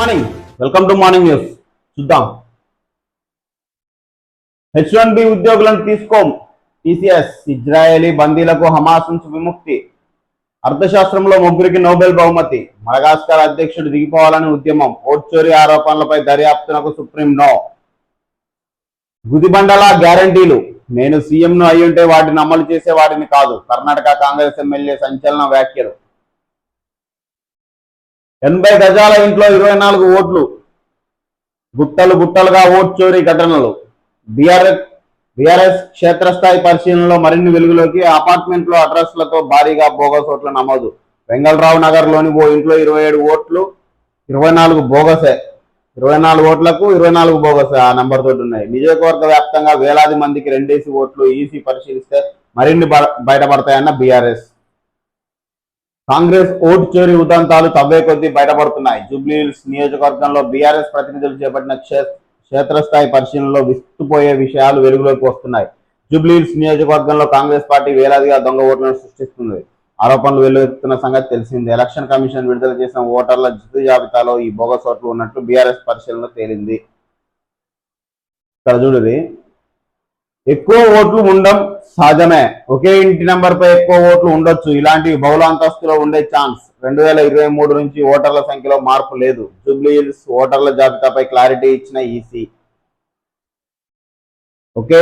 Morning welcome to morning news. చూద్దాం. H1B ఉద్యోగులను తీసుకోం. TCS Israeli బందీలకు Hamas నుంచి విముక్తి. అర్థశాస్త్రంలో ముగ్గురికి నోబెల్ బహుమతి. మడగాస్కర్ అధ్యక్షుడు దిగిపోవాలని ఉద్యమం. ఓట్ చోరీ ఆరోపణలపై దర్యాప్తునకు సుప్రీం నో. గుదిబండల గ్యారంటీలు. నేను సీఎంను అయ్యుంటే వాటిని అమలు చేసేవాడిని కాదు. కర్ణాటక కాంగ్రెస్ ఎమ్మెల్యే సంచలన వ్యాఖ్యలు. 80 గజాల ఇంట్లో 24 ఓట్లు. గుట్టలు గుట్టలుగా ఓట్ చోరీ ఘటనలు. బీఆర్ఎస్ క్షేత్రస్థాయి పరిశీలనలో మరిన్ని వెలుగులోకి. అపార్ట్మెంట్లో అడ్రస్లతో భారీగా బోగస్ ఓట్ల నమోదు. వెంగళరావు నగర్ లోని ఓ ఇంట్లో 27 ఓట్లు, 24 బోగసే. 24 ఓట్లకు 24 బోగసే ఆ నెంబర్ తోటి ఉన్నాయి. నియోజకవర్గ వ్యాప్తంగా వేలాది మందికి 2 ఓట్లు. ఈసీ పరిశీలిస్తే మరిన్ని బయటపడతాయన్న బీఆర్ఎస్. కాంగ్రెస్ ఓటు చోరీ ఉదంతాలు తవ్వే కొద్దీ బయటపడుతున్నాయి. జూబ్లీహిల్స్ నియోజకవర్గంలో బీఆర్ఎస్ ప్రతినిధులు చేపట్టిన క్షేత్రస్థాయి పరిశీలనలో విస్తుపోయే విషయాలు వెలుగులోకి వస్తున్నాయి. జూబ్లీహిల్స్ నియోజకవర్గంలో కాంగ్రెస్ పార్టీ వేలాదిగా దొంగ ఓట్లను సృష్టిస్తుంది. ఆరోపణలు వెల్లువెత్తుతున్న సంగతి తెలిసింది. ఎలక్షన్ కమిషన్ విడుదల చేసిన ఓటర్ల జితు జాబితాలో ఈ బోగస్ ఓట్లు ఉన్నట్లు బీఆర్ఎస్ పరిశీలనలో తేలింది. ఇక్కడ చూడండి, ఎక్కువ ఓట్లు ఉండడం సహజమే. ఒకే ఇంటి నెంబర్ పై ఎక్కువ ఓట్లు ఉండొచ్చు. ఇలాంటివి బహుళ అంతస్తులో ఉండే ఛాన్స్. 2023 నుంచి ఓటర్ల సంఖ్యలో మార్పు లేదు. జూబ్లీహిల్స్ ఓటర్ల జాబితాపై క్లారిటీ ఇచ్చిన ఈసీ. ఒకే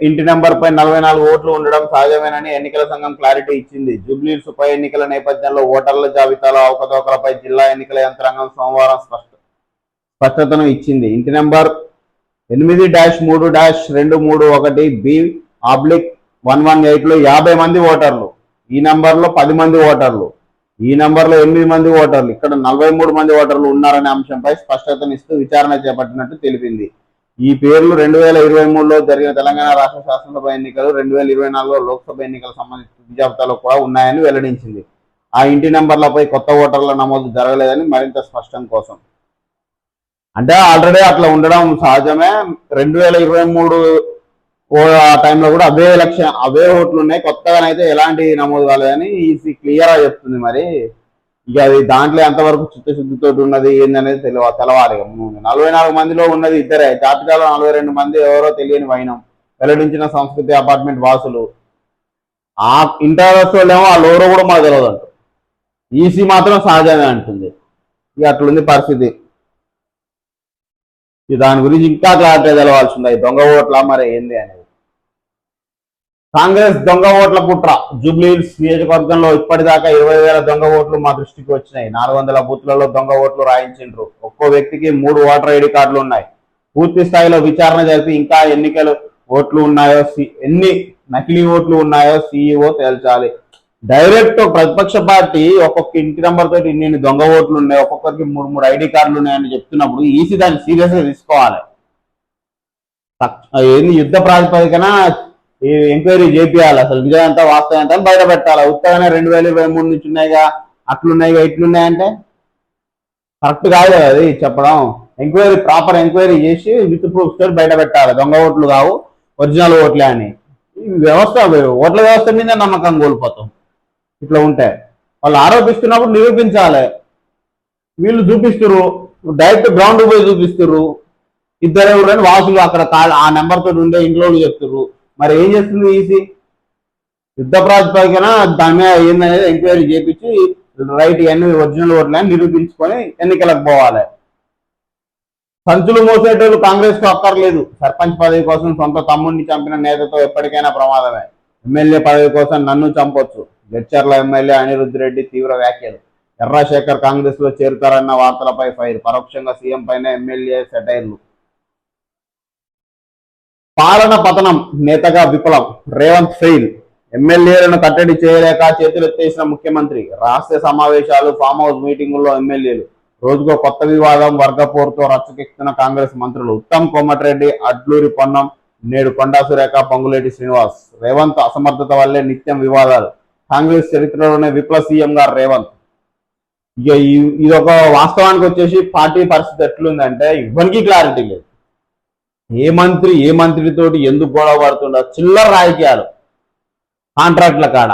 ఇంటి నెంబర్ పై 44 ఓట్లు ఉండడం సహజమేనని ఎన్నికల సంఘం క్లారిటీ ఇచ్చింది. జూబ్లీహిల్స్ ఉప ఎన్నికల నేపథ్యంలో ఓటర్ల జాబితాలో అవకతవకలపై జిల్లా ఎన్నికల యంత్రాంగం సోమవారం స్పష్టతను ఇచ్చింది. ఇంటి నెంబర్ 8-3-231B/118లో 50 మంది ఓటర్లు. ఈ నంబర్లో 10 మంది ఓటర్లు. ఈ నంబర్లో 8 మంది ఓటర్లు. ఇక్కడ 43 మంది ఓటర్లు ఉన్నారనే అంశంపై స్పష్టతనిస్తూ విచారణ చేపట్టినట్టు తెలిపింది. ఈ పేర్లు 2023లో జరిగిన తెలంగాణ రాష్ట్ర శాసనసభ ఎన్నికలు, 2024లో లోక్సభ ఎన్నికల సంబంధించిన జాబితాలో కూడా ఉన్నాయని వెల్లడించింది. ఆ ఇంటి నెంబర్లపై కొత్త ఓటర్ల నమోదు జరగలేదని మరింత స్పష్టం కోసం. అంటే ఆల్రెడీ అట్లా ఉండడం సహజమే. 2023 ఆ టైంలో కూడా అవే ఓట్లు ఉన్నాయి. కొత్తగానైతే ఎలాంటి నమోదు కాలేదని ఈసీ క్లియర్ గా చెప్తుంది. మరి ఇక అది దాంట్లో ఎంతవరకు చిత్తశుద్ధితో ఉన్నది ఏందనేది తెలవాలి. 44 మందిలో ఉన్నది ఇద్దరే. జాబితాలో 42 మంది ఎవరో తెలియని వైనం. వెల్లడించిన సంస్కృతి అపార్ట్మెంట్ వాసులు. ఆ ఇంటర్వ్యూస్ వాళ్ళేమో వాళ్ళు ఎవరో కూడా మాకు తెలియదు అంట. ఈసీ మాత్రం సహజమే అంటుంది. ఇక అట్లుంది పరిస్థితి. దాని గురించి ఇంకా క్లారిటీ తెలవాల్సింది. దొంగ ఓట్ల మరి ఏంది అనేది. కాంగ్రెస్ దొంగ ఓట్ల కుట్ర. జూబ్లీహిల్స్ నియోజకవర్గంలో ఇప్పటిదాకా 20,000 దొంగ ఓట్లు మా దృష్టికి వచ్చినాయి. 400 బూత్లలో దొంగ ఓట్లు రాయించిండ్రు. ఒక్కో వ్యక్తికి 3 ఓటర్ ఐడి కార్డులు ఉన్నాయి. పూర్తి స్థాయిలో విచారణ జరిపి ఇంకా ఎన్ని నకిలీ ఓట్లు ఉన్నాయో సీఈఓ తేల్చాలి. డైరెక్ట్ ప్రతిపక్ష పార్టీ ఒక్కొక్క ఇంటి నెంబర్ తోటి ఇన్ని దొంగ ఓట్లు ఉన్నాయి, ఒక్కొక్కరికి 3 ఐడి కార్డులు ఉన్నాయని చెప్తున్నప్పుడు ఈసీ దాన్ని సీరియస్ గా తీసుకోవాలి. ఏంది యుద్ధ ప్రాతిపదికన ఎంక్వైరీ చేపియాలి. అసలు నిజంతా వాస్తవం ఎంత బయట పెట్టాలి. ఉత్తగానే 2023 నుంచి ఉన్నాయిగా, అట్లున్నాయిగా, ఇట్లున్నాయంటే కరెక్ట్ కాదు కదా అది చెప్పడం. ప్రాపర్ ఎంక్వైరీ చేసి విత్ ప్రూఫ్ తోటి బయట పెట్టాలి. దొంగ ఓట్లు కావు, ఒరిజినల్ ఓట్లే అని. ఈ ఓట్ల వ్యవస్థ మీద నమ్మకం కోల్పోతాం. ఇట్లా ఉంటే వాళ్ళు ఆరోపిస్తున్నప్పుడు నిరూపించాలి. వీళ్ళు చూపిస్తుర్రు, డైరెక్ట్ గ్రౌండ్ పోయి చూపిస్తుర్రు. ఇద్దరెవరు వాసులు అక్కడ ఆ నెంబర్ తోటి ఉండే ఇంట్లో చెప్తుర్రు. మరి ఏం చేస్తుంది ఈసీ? యుద్ధ ప్రాతిపదికన దాని మీద ఏందనేది ఎంక్వైరీ చేపించి రైట్ ఇవన్నీ ఒరిజినల్ ఓట్లని నిరూపించుకొని ఎన్నికలకు పోవాలి. సంచులు మోసేటోళ్ళు కాంగ్రెస్ కు అక్కర్లేదు. సర్పంచ్ పదవి కోసం సొంత తమ్ముడిని చంపిన నేతతో ఎప్పటికైనా ప్రమాదమే. ఎమ్మెల్యే పదవి కోసం నన్ను చంపొచ్చు. జడ్చర్ల ఎమ్మెల్యే అనిరుద్ధ్ రెడ్డి తీవ్ర వ్యాఖ్యలు. ఎర్రాశేఖర్ కాంగ్రెస్ లో చేరుతారన్న వార్తలపై ఫైర్. పరోక్షంగా సీఎం పైన ఎమ్మెల్యే సెటైర్లు. పాలన పతనం, నేతగా విఫలం. రేవంత్ ఫెయిల్. ఎమ్మెల్యేలను కట్టడి చేయలేక చేతులెత్తేసిన ముఖ్యమంత్రి. రహస్య సమావేశాలు, ఫామ్ హౌస్ మీటింగుల్లో ఎమ్మెల్యేలు. రోజుకో కొత్త వివాదం. వర్గపోరుతో రచ్చకెక్కుతున్న కాంగ్రెస్ మంత్రులు. ఉత్తమ్ కోమటిరెడ్డి, అడ్లూరి పొన్నం, నేడు కొండా సురేఖ, పొంగులేటి శ్రీనివాస్. రేవంత్ అసమర్థత వల్లే నిత్యం వివాదాలు. కాంగ్రెస్ చరిత్రలోనే విప్లవ సీఎంగా రేవంత్. ఇక ఇదొక వాస్తవానికి వచ్చేసి పార్టీ పరిస్థితి ఎట్లుందంటే ఇవ్వనికి క్లారిటీ లేదు. ఏ మంత్రితోటి ఎందుకు గొడవ పడుతుండో. చిల్లర రాజకీయాలు. కాంట్రాక్ట్ల కాడ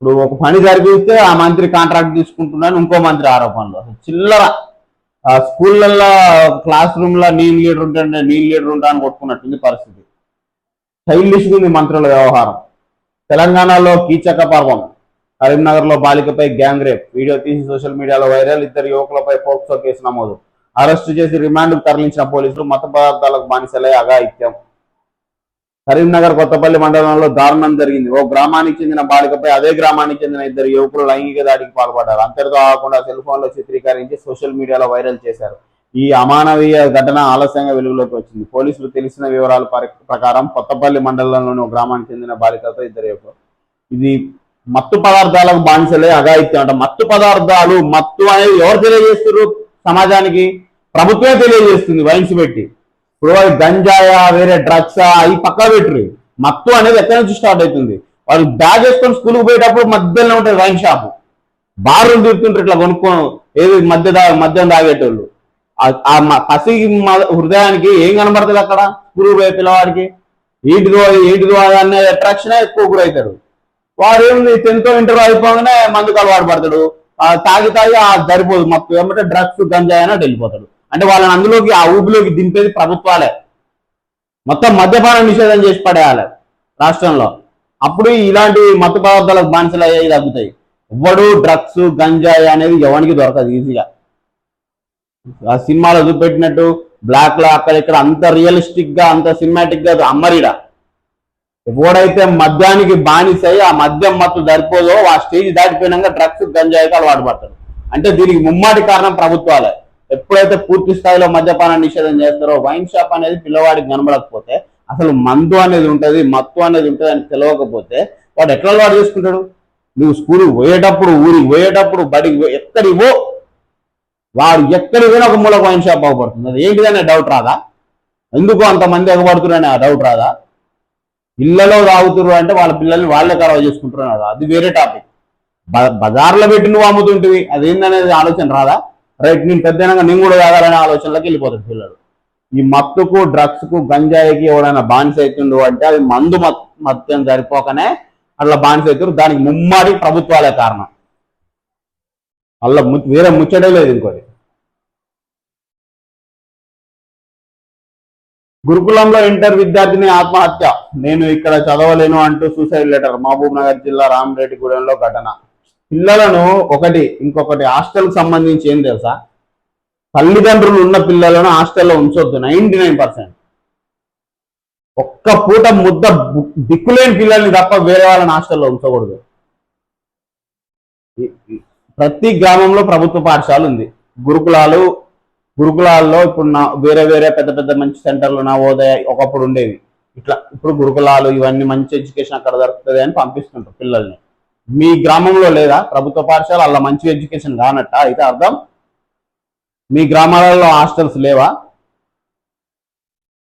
ఇప్పుడు ఒక పని జరిగిస్తే ఆ మంత్రి కాంట్రాక్ట్ తీసుకుంటున్నాను ఇంకో మంత్రి ఆరోపణలు. చిల్లర స్కూళ్ళల్లో క్లాస్ రూమ్ లో నేను లీడర్ ఉంటాంటే నేను లీడర్ ఉంటా అని కొట్టుకున్నట్టుంది పరిస్థితి. చైల్డిష్ ఉంది మంత్రుల వ్యవహారం. తెలంగాణలో కీచక పర్వం. కరీంనగర్ లో బాలికపై గ్యాంగ్ రేప్, వీడియో తీసి సోషల్ మీడియాలో వైరల్. 2 యువకులపై పోక్సో కేసు నమోదు. అరెస్టు చేసి రిమాండ్కు తరలించిన పోలీసులు. మత పదార్థాలకు బానిసలై అఘాయిత్యం. కరీంనగర్ కొత్తపల్లి మండలంలో దారుణం జరిగింది. ఓ గ్రామానికి చెందిన బాలికపై అదే గ్రామానికి చెందిన 2 యువకులు లైంగిక దాడికి పాల్పడ్డారు. అంతటితో కాకుండా సెల్ ఫోన్ లో చిత్రీకరించి సోషల్ మీడియాలో వైరల్ చేశారు. ఈ అమానవీయ ఘటన ఆలస్యంగా వెలుగులోకి వచ్చింది. పోలీసులు తెలిసిన వివరాల ప్రకారం కొత్తపల్లి మండలంలోని ఒక గ్రామానికి చెందిన బాలికతో 2 యువకులు. ఇది మత్తు పదార్థాలకు బానిసలే అఘాయిత్యం అంట. మత్తు పదార్థాలు, మత్తు అనేది ఎవరు తెలియజేస్తారు సమాజానికి? ప్రభుత్వమే తెలియజేస్తుంది వైన్స్ పెట్టి. ఇప్పుడు గంజాయా, వేరే డ్రగ్స్ అవి పక్కా పెట్టరు. మత్తు అనేది ఎక్కడి నుంచి స్టార్ట్ అవుతుంది? వాళ్ళు బ్యాగ్ వేసుకొని స్కూల్కి పోయేటప్పుడు మధ్యలో ఉంటుంది వైన్ షాపు. బారులు తిరుగుతుంటారు ఇట్లా కొనుక్కొని, ఏది మద్యం తాగేటోళ్ళు. ఆ పసి హృదయానికి ఏం కనబడుతుంది అక్కడ? స్కూల్ పోయే పిల్లవాడికి ఏంటిదో అనే అట్రాక్షన్ ఎక్కువ గురవుతారు. వాడు ఏముంది 10th ఇంటర్ అయిపోగానే మందుకు అలవాటు పడతాడు. తాగి సరిపోదు, మొత్తం ఏమంటే డ్రగ్స్ గంజాయి అన్నట్టు వెళ్ళిపోతాడు. అంటే వాళ్ళని అందులోకి ఆ ఊపిలోకి దింపేది ప్రభుత్వాలే. మొత్తం మద్యపాన నిషేధం చేసి పడేయాలి రాష్ట్రంలో. అప్పుడు ఇలాంటి మత్తు పదార్థాలకు బానిసలు అయ్యేవి తగ్గుతాయి. ఎవ్వడు డ్రగ్స్ గంజాయి అనేది ఎవరికి దొరకదు ఈజీగా. ఆ సినిమాలో చూపెట్టినట్టు బ్లాక్ లో అక్కడ ఇక్కడ అంత రియలిస్టిక్ గా అంత సినిమాటిక్ గా అమ్మరిడా. ఎవడైతే మద్యానికి బానిసై ఆ మద్యం మత్తు సరిపోదో ఆ స్టేజ్ దాటిపోయినాక డ్రగ్స్ గంజాయికి అలవాటు పడతాడు. అంటే దీనికి ముమ్మాటి కారణం ప్రభుత్వాలే. ఎప్పుడైతే పూర్తి స్థాయిలో మద్యపాన నిషేధం చేస్తారో, వైన్ షాప్ అనేది పిల్లవాడికి కనబడకపోతే, అసలు మందు అనేది ఉంటుంది, మత్తు అనేది ఉంటుంది అని తెలియకపోతే వాడు ఎట్లా అలవాటు చేసుకుంటాడు? నువ్వు స్కూల్కి పోయేటప్పుడు, ఊరికి పోయేటప్పుడు, బడికి ఎక్కడికి పో, వాడు ఎక్కడికి పోయినా ఒక మూల వైన్ షాప్ అవ్వబడుతుంది. అది ఏంటిదనే డౌట్ రాదా? ఎందుకు అంతమంది ఎగబడుతున్నారని ఆ డౌట్ రాదా? ఇళ్లలో తాగుతున్నారు అంటే వాళ్ళ పిల్లల్ని వాళ్ళే ఖరాబ్ చేసుకుంటున్నారు కదా, అది వేరే టాపిక్. బజార్లో పెట్టి నువ్వు అమ్ముతుంటివి, అదేందనేది ఆలోచన రాదా? రైట్, నేను పెద్దగా నేను కూడా తాగాలనే ఆలోచనలోకి వెళ్ళిపోతాడు పిల్లలు. ఈ మత్తుకు, డ్రగ్స్ కు, గంజాయికి ఎవడైనా బానిస అవుతుండు అంటే అది మందు మత్యం సరిపోకనే అట్లా బానిస అవుతారు. దానికి ముమ్మాడి ప్రభుత్వాలే కారణం. అలా వేరే ముచ్చటే లేదు. ఇంకోటి, గురుకులంలో ఇంటర్ విద్యార్థిని ఆత్మహత్య. నేను ఇక్కడ చదవలేను అంటూ సూసైడ్ లెటర్. మహబూబ్ నగర్ జిల్లా రామరెడ్డిగూడెంలో ఘటన. పిల్లలను ఇంకొకటి హాస్టల్కి సంబంధించి ఏం తెలుసా? తల్లిదండ్రులు ఉన్న పిల్లలను హాస్టల్లో ఉంచొద్దు. 99% ఒక్క పూట ముద్ద దిక్కులేని పిల్లల్ని తప్ప వేరే వాళ్ళని హాస్టల్లో ఉంచకూడదు. ప్రతి గ్రామంలో ప్రభుత్వ పాఠశాల ఉంది. గురుకులాల్లో ఇప్పుడు వేరే వేరే పెద్ద పెద్ద మంచి సెంటర్లు నవోదయ ఒకప్పుడు ఉండేవి. ఇట్లా ఇప్పుడు గురుకులాలు ఇవన్నీ మంచి ఎడ్యుకేషన్ అక్కడ దొరుకుతుంది అని పంపిస్తుంటారు పిల్లల్ని. మీ గ్రామంలో లేదా ప్రభుత్వ పాఠశాల? అలా మంచి ఎడ్యుకేషన్ కానట్ట అయితే అర్థం? మీ గ్రామాలలో హాస్టల్స్ లేవా?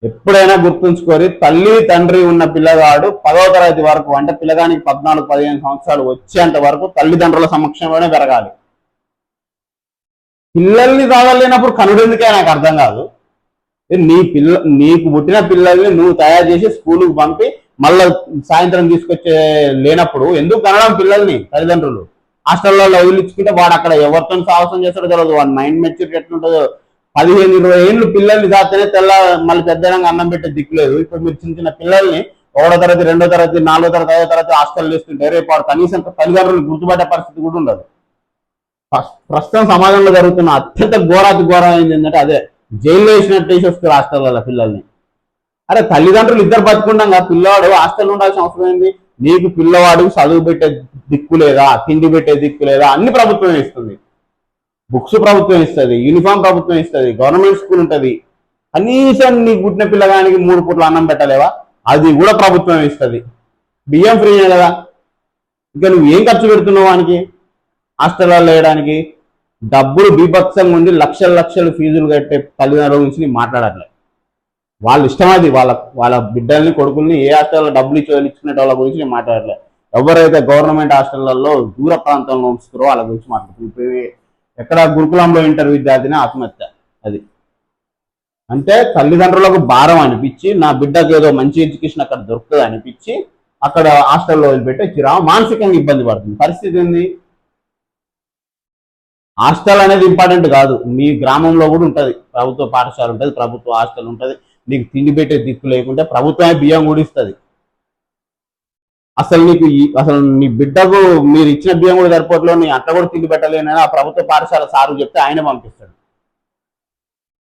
ఎప్పుడైనా గుర్తుంచుకోరి, తల్లి తండ్రి ఉన్న పిల్లగాడు 10వ తరగతి వరకు, అంటే పిల్లగానికి 14-15 సంవత్సరాలు వచ్చేంత వరకు తల్లిదండ్రుల సమక్షంలోనే పెరగాలి. పిల్లల్ని తాగలేనప్పుడు కనుడెందుకే నాకు అర్థం కాదు. నీకు పుట్టిన పిల్లల్ని నువ్వు తయారు చేసి స్కూలుకు పంపి మళ్ళీ సాయంత్రం తీసుకొచ్చే లేనప్పుడు ఎందుకు కనడం పిల్లల్ని? తల్లిదండ్రులు హాస్టల్లో వదిలించుకుంటే వాడు అక్కడ ఎవరితో సాహసం చేస్తాడో తెలియదు. వాడు మైండ్ మెచ్యూరిటీ ఎట్లుంటుందో. 15-20 ఏళ్ళు పిల్లల్ని దాస్తేనే మళ్ళీ పెద్దనంగా అన్నం పెట్టే దిక్కులేదు. ఇప్పుడు మీరు చిన్న చిన్న పిల్లల్ని 1వ తరగతి, 2వ తరగతి, 4వ తరగతి, 5వ తరగతి హాస్టల్ వేస్తుంటే రేపు వాడు కనీసం తల్లిదండ్రులు గుర్తుపట్టే పరిస్థితి కూడా ఉండదు. ప్రస్తుతం సమాజంలో జరుగుతున్న అత్యంత ఘోరాతి ఘోరం ఏంటంటే అదే, జైల్లో వేసినట్టు వేసి వస్తారు హాస్టల్లో పిల్లల్ని. అరే తల్లిదండ్రులు ఇద్దరు బతుకుండగా పిల్లవాడు హాస్టల్ ఉండాల్సిన అవసరం ఏంది? నీకు పిల్లవాడికి చదువు పెట్టే దిక్కు లేదా, తిండి పెట్టే దిక్కు లేదా? అన్ని ప్రభుత్వం ఇస్తుంది. బుక్స్ ప్రభుత్వం ఇస్తుంది, యూనిఫామ్ ప్రభుత్వం ఇస్తుంది, గవర్నమెంట్ స్కూల్ ఉంటుంది. కనీసం నీకు పుట్టిన పిల్లగానికి 3 పూట్ల అన్నం పెట్టలేవా? అది కూడా ప్రభుత్వం ఇస్తుంది. బియ్యం ఫ్రీనే కదా. ఇంకా నువ్వు ఏం ఖర్చు పెడుతున్నావు వానికి హాస్టల్లో వేయడానికి? డబ్బులు బీభత్సంగా ఉంది. లక్షలు ఫీజులు కట్టే తల్లిదండ్రుల గురించి నేను మాట్లాడట్లేదు. వాళ్ళ ఇష్టం అది. వాళ్ళ బిడ్డల్ని, కొడుకుల్ని ఏ హాస్టల్లో డబ్బులు ఇచ్చుకునే వాళ్ళ గురించి నేను మాట్లాడలేదు. ఎవరైతే గవర్నమెంట్ హాస్టళ్లలో దూర ప్రాంతంలో ఉంచుతారో వాళ్ళ గురించి మాట్లాడుతుంది. ఎక్కడ గురుకులంలో ఇంటర్ విద్యార్థిని ఆత్మహత్య. అది అంటే తల్లిదండ్రులకు భారం అనిపించి, నా బిడ్డకు ఏదో మంచి ఎడ్యుకేషన్ అక్కడ దొరుకుతుంది అనిపించి అక్కడ హాస్టల్లో వదిలిపెట్టి మానసికంగా ఇబ్బంది పడుతుంది. పరిస్థితి ఏంది? హాస్టల్ అనేది ఇంపార్టెంట్ కాదు, మీ గ్రామంలో కూడా ఉంటుంది, ప్రభుత్వ పాఠశాల ఉంటుంది, ప్రభుత్వ హాస్టల్ ఉంటుంది. నీకు తిండి పెట్టే దిక్కు లేకుంటే ప్రభుత్వమే బియ్యం కూడా ఇస్తుంది. అసలు నీకు అసలు నీ బిడ్డకు మీరు ఇచ్చిన బియ్యం కూడా సరిపోట్లో నీ అట్లా కూడా తిండి పెట్టలేనని ఆ ప్రభుత్వ పాఠశాల సారు చెప్తే ఆయన పంపిస్తాడు.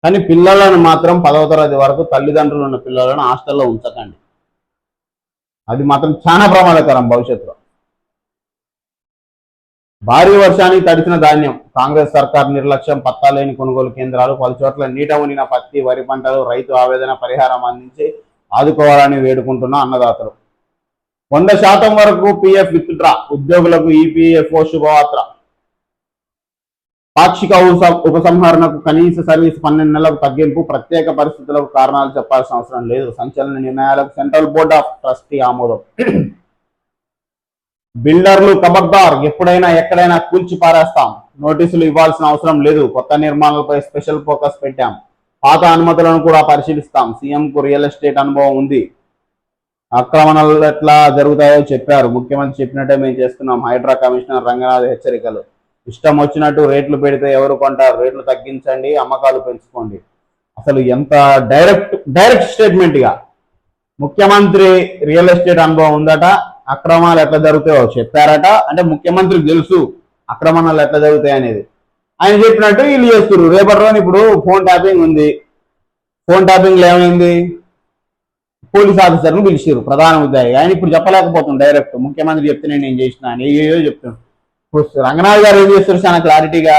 కానీ పిల్లలను మాత్రం 10వ తరగతి వరకు తల్లిదండ్రులు ఉన్న పిల్లలను హాస్టల్లో ఉంచకండి. అది మాత్రం చాలా ప్రమాదకరం భవిష్యత్తులో. భారీ వర్షానికి తడిసిన ధాన్యం, కాంగ్రెస్ సర్కార్ నిర్లక్ష్యం, పత్తాలేని కొనుగోలు కేంద్రాలు, పలుచోట్ల నీట ఉనిన పత్తి వరి పంటలు, రైతు ఆవేదన, పరిహారం అందించి ఆదుకోవాలని వేడుకుంటున్న అన్నదాతలు. 100% వరకు పిఎఫ్ విత్డ్రా, ఉద్యోగులకు ఈపీఎఫ్ఓ శుభవార్త. పాక్షిక ఉపసంహరణకు కనీస సర్వీస్ 12 నెలలకు తగ్గింపు, ప్రత్యేక పరిస్థితులకు కారణాలు చెప్పాల్సిన అవసరం లేదు, సంచలన నిర్ణయాలకు సెంట్రల్ బోర్డ్ ఆఫ్ ట్రస్టీ ఆమోదం. బిల్డర్లు ఖబర్దార్, ఎప్పుడైనా ఎక్కడైనా కూల్చి పారేస్తాం, నోటీసులు ఇవ్వాల్సిన అవసరం లేదు, కొత్త నిర్మాణాలపై స్పెషల్ ఫోకస్ పెట్టాం, పాత అనుమతులను కూడా పరిశీలిస్తాం, సీఎంకు రియల్ ఎస్టేట్ అనుభవం ఉంది, ఆక్రమణలు ఎట్లా జరుగుతాయో చెప్పారు, ముఖ్యమంత్రి చెప్పినట్టే మేము చేస్తున్నాం, హైడ్రా కమిషనర్ రంగనాథ్ హెచ్చరికలు. ఇష్టం వచ్చినట్టు రేట్లు పెడితే ఎవరు కొంటారు, రేట్లు తగ్గించండి, అమ్మకాలు పెంచుకోండి. అసలు ఎంత డైరెక్ట్ స్టేట్మెంట్ గా ముఖ్యమంత్రి రియల్ ఎస్టేట్ అనుభవం ఉందట, అక్రమాలు ఎట్లా జరుగుతాయో చెప్పారట. అంటే ముఖ్యమంత్రికి తెలుసు అక్రమణాలు ఎట్లా జరుగుతాయి అనేది. ఆయన చెప్పినట్టు వీళ్ళు చేస్తున్నారు. రేపటి రోజు ఇప్పుడు ఫోన్ ట్యాపింగ్ ఉంది, ఫోన్ ట్యాపింగ్ లో ఏమైంది, పోలీస్ ఆఫీసర్ను పిలిచారు ప్రధాన ఉద్యోగి. ఆయన ఇప్పుడు చెప్పలేకపోతుంది, డైరెక్ట్ ముఖ్యమంత్రి చెప్తే నేను చేసిన అని ఏదో చెప్తున్నాను. రంగనాథ్ గారు ఏం చేస్తారు చాలా క్లారిటీగా,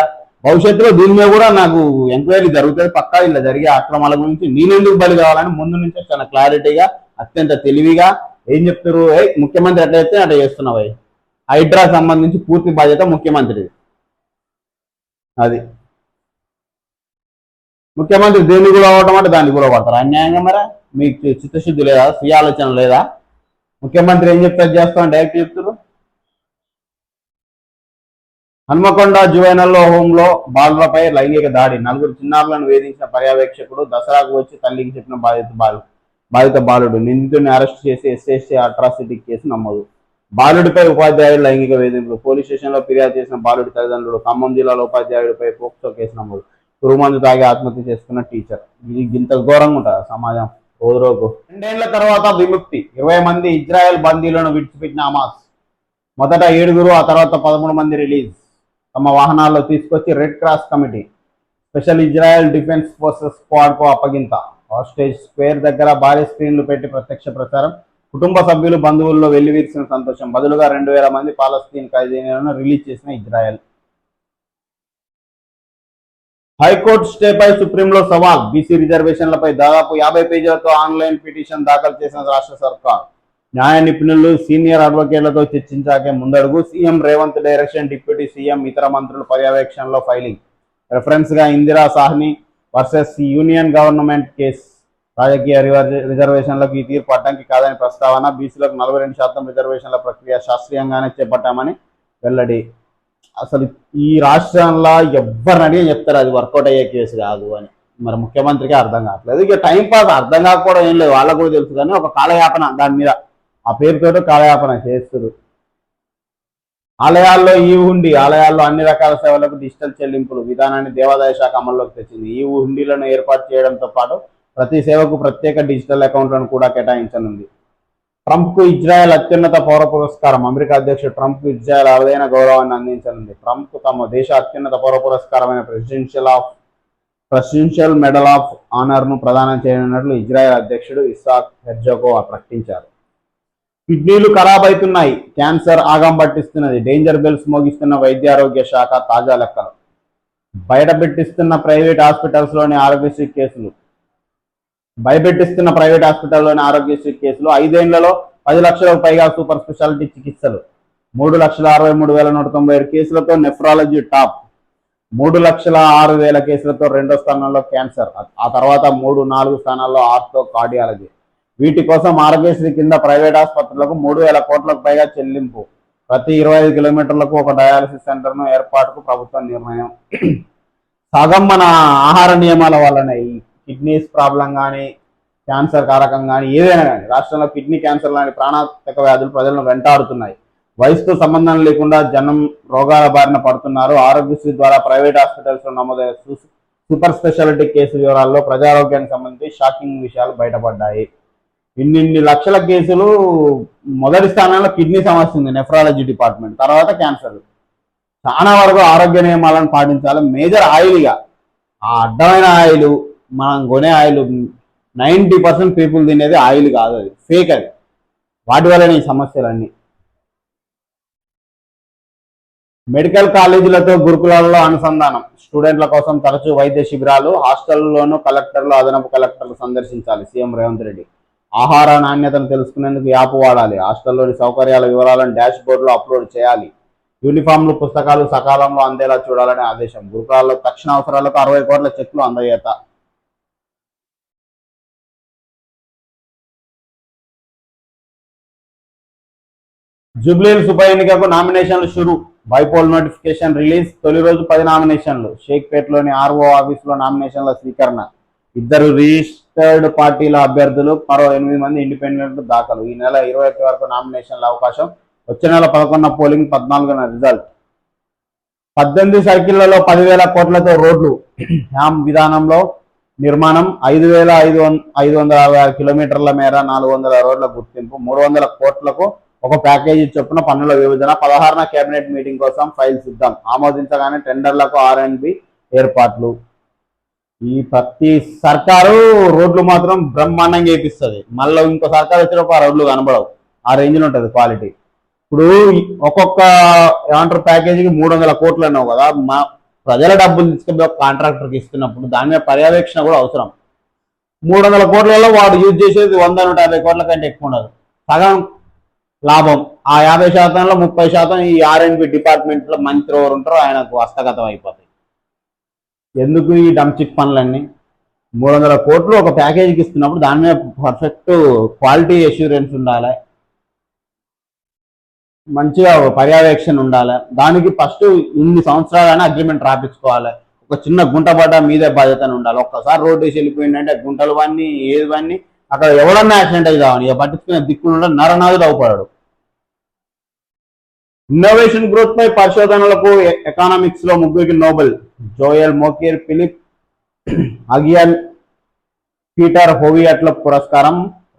భవిష్యత్తులో దీని మీద కూడా నాకు ఎంక్వైరీ జరుగుతుంది, పక్కా ఇలా జరిగే అక్రమాల గురించి నేనెందుకు బలి కావాలని ముందు నుంచే చాలా క్లారిటీగా అత్యంత తెలివిగా ఏం చెప్తారు, ముఖ్యమంత్రి ఎట్లా చెప్తే అట్లా చేస్తున్నావు, హైడ్రా సంబంధించి పూర్తి బాధ్యత ముఖ్యమంత్రిది. అది ముఖ్యమంత్రి దేన్ని కూడా అవ్వటం అంటే దాన్ని కూడా పడతారు అన్యాయంగా. మరి మీకు చిత్తశుద్ధి లేదా, స్వీయ ఆలోచన లేదా? ముఖ్యమంత్రి ఏం చెప్తారు చేస్తామని డైరెక్ట్ చెప్తారు. హన్మకొండ జువైనల్ హోంలో బాలులపై లైంగిక దాడి, 4 చిన్నారులను వేధించిన పర్యవేక్షకుడు, దసరాకు వచ్చి తల్లికి చెప్పిన బాధిత బాలుడు, నిందితుడిని అరెస్ట్ చేసి ఎస్ఎస్సీ అట్రాసిటీ కేసు నమోదు. బాలుడిపై ఉపాధ్యాయుడు లైంగిక వేధింపులు, పోలీస్ స్టేషన్లో ఫిర్యాదు చేసిన బాలుడి తల్లిదండ్రులు, ఖమ్మం జిల్లాలో ఉపాధ్యాయుడిపై పోక్సో కేసు నమోదు. పురుగుమందు తాగి ఆత్మహత్య చేసుకున్న టీచర్. ఇది ఇంత ఘోరంగా ఉంటుంది సమాజం రోజు రోజు. 2 ఏళ్ల తర్వాత విముక్తి, 20 మంది ఇజ్రాయెల్ బందీలను విడిచిపెట్టిన హమాస్. మొదట 7, ఆ తర్వాత 13 మంది రిలీజ్. తమ వాహనాల్లో తీసుకొచ్చి red cross committee, special Israel defence forces స్క్వాడ్కు అప్పగింత. హాస్టేజ్ స్క్వేర్ దగ్గర భారీ స్క్రీన్లు పెట్టి ప్రత్యక్ష ప్రచారం, కుటుంబ సభ్యులు బంధువుల్లో వెల్లివిరిసిన సంతోషం. బదులుగా 2000 మంది పాలస్తీన్ ఖైదీలను రిలీజ్ చేసిన ఇజ్రాయెల్. హైకోర్టు స్టేపై సుప్రీంలో సవాల్, బీసీ రిజర్వేషన్లపై దాదాపు 50 పేజీలతో ఆన్లైన్ పిటిషన్ దాఖలు చేసిన రాష్ట్ర సర్కార్. న్యాయ నిపుణులు, సీనియర్ అడ్వకేట్లతో చర్చించాకే ముందడుగు. CM Revanth direction, deputy CM ఇతర మంత్రుల పర్యవేక్షణలో ఫైలింగ్. రెఫరెన్స్ గా Indira Sawhney versus union government case. రాజకీయ రిజర్వేషన్లకు ఈ తీర్పు అడ్డంకి కాదని ప్రస్తావన. బీసీలకు 42% రిజర్వేషన్ల ప్రక్రియ శాస్త్రీయంగానే చేపట్టామని వెల్లడి. అసలు ఈ రాష్ట్రంలో ఎవరిని అడిగి చెప్తారు అది వర్కౌట్ అయ్యే కేసు కాదు అని. మరి ముఖ్యమంత్రికి అర్థం కావట్లేదు. ఇక టైం పాస్, అర్థం కాకపోవడం ఏం లేదు, వాళ్ళకు కూడా తెలుసు. కానీ ఒక కాలయాపన, దాని మీద ఆ పేరుతో కాలయాపన చేస్తారు. ఆలయాల్లో ఈ హుండీ, ఆలయాల్లో అన్ని రకాల సేవలకు డిజిటల్ చెల్లింపులు విధానాన్ని దేవాదాయ శాఖ అమల్లోకి తెచ్చింది. ఈ హుండీలను ఏర్పాటు చేయడంతో పాటు ప్రతి సేవకు ప్రత్యేక డిజిటల్ అకౌంట్లను కూడా కేటాయించనుంది. ట్రంప్కు ఇజ్రాయెల్ అత్యున్నత పౌర పురస్కారం, అమెరికా అధ్యక్షుడు ట్రంప్ ఇజ్రాయెల్ అరుదైన గౌరవాన్ని అందించనుంది. ట్రంప్ తమ దేశ అత్యున్నత పౌర పురస్కారమైన ప్రెసిడెన్షియల్ మెడల్ ఆఫ్ ఆనర్ను ప్రదానం చేయనున్నట్లు ఇజ్రాయెల్ అధ్యక్షుడు ఇస్సాక్ హెర్జోగో ప్రకటించారు. కిడ్నీలు ఖరాబ్ అవుతున్నాయి, క్యాన్సర్ ఆగం పట్టిస్తున్నది, డేంజర్ బెల్స్ మోగిస్తున్న వైద్యారోగ్య శాఖ తాజా లెక్కలు. భయపెట్టిస్తున్న ప్రైవేట్ హాస్పిటల్లోని ఆరోగ్యశ్రీ కేసులు. 5 ఏళ్లలో 10 లక్షలకు పైగా సూపర్ స్పెషాలిటీ చికిత్సలు. 3,63,197 కేసులతో నెఫ్రాలజీ టాప్. 3,06,000 కేసులతో రెండో స్థానంలో క్యాన్సర్. ఆ తర్వాత 3-4 స్థానాల్లో ఆర్థో కార్డియాలజీ. వీటి కోసం ఆరోగ్యశ్రీ కింద ప్రైవేట్ ఆసుపత్రులకు 3,000 కోట్లకు పైగా చెల్లింపు. ప్రతి 25 కిలోమీటర్లకు ఒక డయాలసిస్ సెంటర్ను ఏర్పాటుకు ప్రభుత్వం నిర్ణయం. సగం మన ఆహార నియమాల వల్లనే ఈ కిడ్నీస్ ప్రాబ్లం కానీ, క్యాన్సర్ కారకం కానీ, ఏదైనా కానీ రాష్ట్రంలో కిడ్నీ క్యాన్సర్ లాంటి ప్రాణాంతక వ్యాధులు ప్రజలను వెంటాడుతున్నాయి. వయసుతో సంబంధం లేకుండా జనం రోగాల బారిన పడుతున్నారు. ఆరోగ్యశ్రీ ద్వారా ప్రైవేట్ హాస్పిటల్స్ లో నమోదైన సూపర్ స్పెషాలిటీ కేసు వివరాల్లో ప్రజారోగ్యానికి సంబంధించి షాకింగ్ విషయాలు బయటపడ్డాయి. ఇన్ని లక్షల కేసులు. మొదటి స్థానంలో కిడ్నీ సమస్య ఉంది, నెఫ్రాలజీ డిపార్ట్మెంట్, తర్వాత క్యాన్సర్. చాలా వరకు ఆరోగ్య నియమాలను పాటించాలి. మేజర్ ఆయిల్గా ఆ అడ్డమైన ఆయిల్, మనం కొనే ఆయిల్ 90% పీపుల్ తినేది ఆయిల్ కాదు, అది ఫేక్. అది వాటి వల్లనే ఈ సమస్యలన్నీ. మెడికల్ కాలేజీలతో గురుకులాలలో అనుసంధానం. స్టూడెంట్ల కోసం తరచూ వైద్య శిబిరాలు. హాస్టల్లోనూ కలెక్టర్లు, అదనపు కలెక్టర్లు సందర్శించాలి. సీఎం రేవంత్ రెడ్డి. ఆహార నాణ్యతను తెలుసుకునేందుకు యాప్ వాడాలి. హాస్టల్లోని సౌకర్యాల వివరాలను డాష్ బోర్డులో అప్లోడ్ చేయాలి. యూనిఫామ్లు, పుస్తకాలు సకాలంలో అందేలా చూడాలని ఆదేశం. గురుకులాల్లో తక్షణ అవసరాలకు 60 కోట్ల చెక్లు అందజేత. జూబ్లీహిల్స్ ఉప ఎన్నికకు నామినేషన్లు షురు. Bypoll notification release. తొలి రోజు 10 నామినేషన్లు. షేక్పేట్లోని ఆర్ఓ ఆఫీసులో నామినేషన్ల స్వీకరణ. 2 రిజిస్టర్డ్ పార్టీల అభ్యర్థులు, మరో 8 మంది ఇండిపెండెంట్ దాఖలు. ఈ నెల 21 వరకు నామినేషన్ల అవకాశం. వచ్చే నెల 11 పోలింగ్, 14 రిజల్ట్. 18 సర్కిళ్లలో 10,000 కోట్లతో రోడ్లు. హ్యామ్ విధానంలో నిర్మాణం. 5,556 కిలోమీటర్ల మేర 400 రోడ్ల గుర్తింపు. 300 కోట్లకు ఒక ప్యాకేజీ చొప్పున పన్నుల విభజన. 16న కేబినెట్ మీటింగ్ కోసం ఫైల్ సిద్ధం. ఆమోదించగానే టెండర్లకు R&B ఏర్పాట్లు. ఈ ప్రతి సర్కారు రోడ్లు మాత్రం బ్రహ్మాండంగా వేపిస్తుంది. మళ్ళీ ఇంకో సర్కారు వచ్చినప్పుడు ఆ రోడ్లు కనబడవు. ఆ రేంజ్లో ఉంటుంది క్వాలిటీ. ఇప్పుడు ఒక్కొక్క ఏమంటారు ప్యాకేజీకి 300 కోట్లు అన్నావు కదా, మా ప్రజల డబ్బులు తీసుకొని ఒక కాంట్రాక్టర్కి ఇస్తున్నప్పుడు దాని మీద పర్యవేక్షణ కూడా అవసరం. 300 కోట్లలో వాడు యూజ్ చేసేది 100-150 కోట్ల కంటే ఎక్కువ ఉండదు. సగం లాభం. ఆ 50%లో 30% ఈ R&B డిపార్ట్మెంట్లో మంత్రి ఎవరు ఉంటారో ఆయనకు హస్తగతం అయిపోతాయి. ఎందుకు ఈ డంచిక్ పనులన్నీ? 300 కోట్లు ఒక ప్యాకేజీకి ఇస్తున్నప్పుడు దాని మీద పర్ఫెక్ట్ క్వాలిటీ అష్యూరెన్స్ ఉండాలి, మంచిగా పర్యవేక్షణ ఉండాలి. దానికి ఫస్ట్ ఇన్ని సంవత్సరాలైనా అగ్రిమెంట్ రాపించుకోవాలి. ఒక చిన్న గుంట పడ్డ మీదే బాధ్యత ఉండాలి. ఒక్కసారి రోడ్డు వేసి వెళ్ళిపోయిందంటే గుంటలు వాడిని ఏది వాడిని అక్కడ ఎవడన్నా యాక్సిడెంట్ అవుతామని ఇక పట్టించుకునే దిక్కులు నరనాథుడు అవుపడాడు. ఇన్నోవేషన్ గ్రోత్ పై పరిశోధనలకు ఎకానమిక్స్ లో 3 Nobel. Joel Mokyr, Philippe Aghion, Peter హోవియట్ల పురస్కారం.